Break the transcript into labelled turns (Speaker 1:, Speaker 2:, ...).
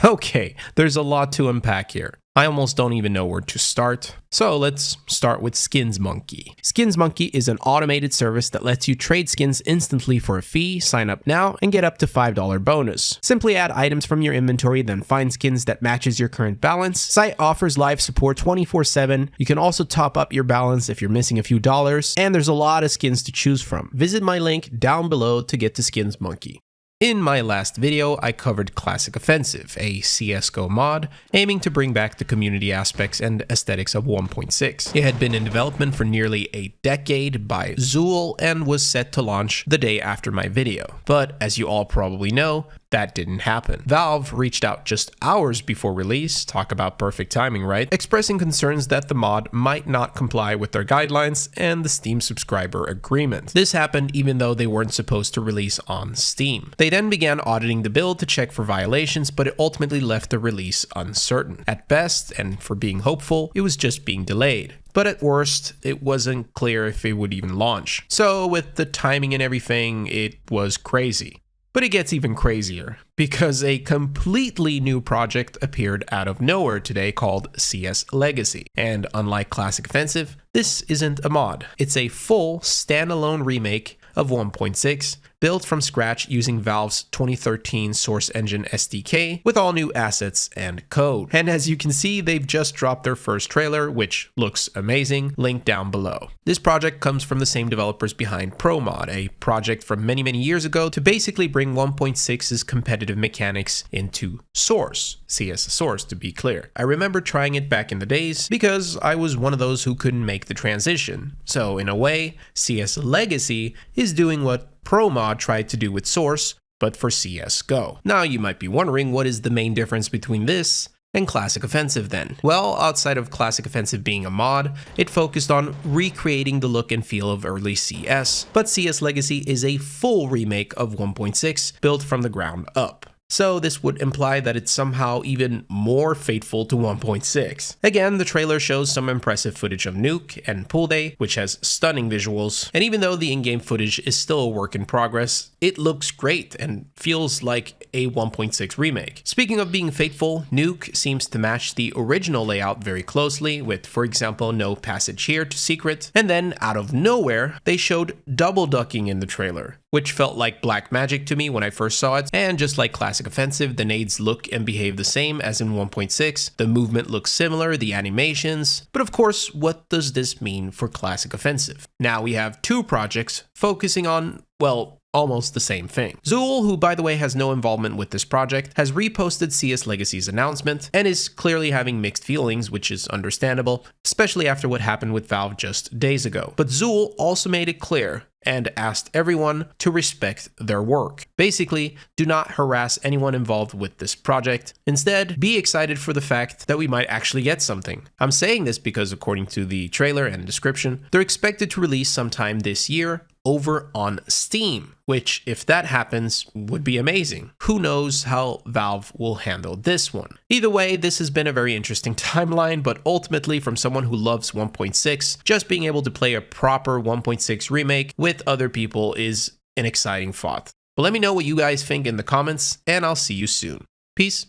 Speaker 1: Okay, there's a lot to unpack here. I almost don't even know where to start. So let's start with Skins Monkey. Skins Monkey is an automated service that lets you trade skins instantly for a fee, sign up now, and get up to $5 bonus. Simply add items from your inventory, then find skins that matches your current balance. Site offers live support 24/7. You can also top up your balance if you're missing a few dollars, and there's a lot of skins to choose from. Visit my link down below to get to Skins Monkey. In my last video, I covered Classic Offensive, a CSGO mod aiming to bring back the community aspects and aesthetics of 1.6. It had been in development for nearly a decade by Zool and was set to launch the day after my video. But as you all probably know, that didn't happen. Valve reached out just hours before release, talk about perfect timing, right? Expressing concerns that the mod might not comply with their guidelines and the Steam subscriber agreement. This happened even though they weren't supposed to release on Steam. They then began auditing the build to check for violations, but it ultimately left the release uncertain. At best, and for being hopeful, it was just being delayed. But at worst, it wasn't clear if it would even launch. So with the timing and everything, it was crazy. But it gets even crazier, because a completely new project appeared out of nowhere today called CS Legacy. And unlike Classic Offensive, this isn't a mod. It's a full standalone remake of 1.6, built from scratch using Valve's 2013 Source Engine SDK with all new assets and code. And as you can see, they've just dropped their first trailer, which looks amazing, linked down below. This project comes from the same developers behind ProMod, a project from many years ago to basically bring 1.6's competitive mechanics into Source, CS Source to be clear. I remember trying it back in the days because I was one of those who couldn't make the transition. So in a way, CS Legacy is doing what ProMod tried to do with Source, but for CSGO. Now you might be wondering, what is the main difference between this and Classic Offensive then? Well, outside of Classic Offensive being a mod, it focused on recreating the look and feel of early CS, but CS Legacy is a full remake of 1.6 built from the ground up. So this would imply that it's somehow even more faithful to 1.6. Again, the trailer shows some impressive footage of Nuke and Pool Day, which has stunning visuals, and even though the in-game footage is still a work in progress, it looks great and feels like a 1.6 remake. Speaking of being faithful, Nuke seems to match the original layout very closely, with, for example, no passage here to secret, and then out of nowhere, they showed double ducking in the trailer, which felt like black magic to me when I first saw it, and just like Classic Offensive, the nades look and behave the same as in 1.6, the movement looks similar, the animations, but of course, what does this mean for Classic Offensive? Now we have two projects focusing on, well, almost the same thing. Zool, who by the way has no involvement with this project, has reposted CS Legacy's announcement and is clearly having mixed feelings, which is understandable, especially after what happened with Valve just days ago. But Zool also made it clear and asked everyone to respect their work. Basically, do not harass anyone involved with this project. Instead, be excited for the fact that we might actually get something. I'm saying this because according to the trailer and description, they're expected to release sometime this year over on Steam, which if that happens would be amazing. Who knows how Valve will handle this one. Either way, this has been a very interesting timeline, but ultimately from someone who loves 1.6, just being able to play a proper 1.6 remake with other people is an exciting thought. But let me know what you guys think in the comments, and I'll see you soon. Peace.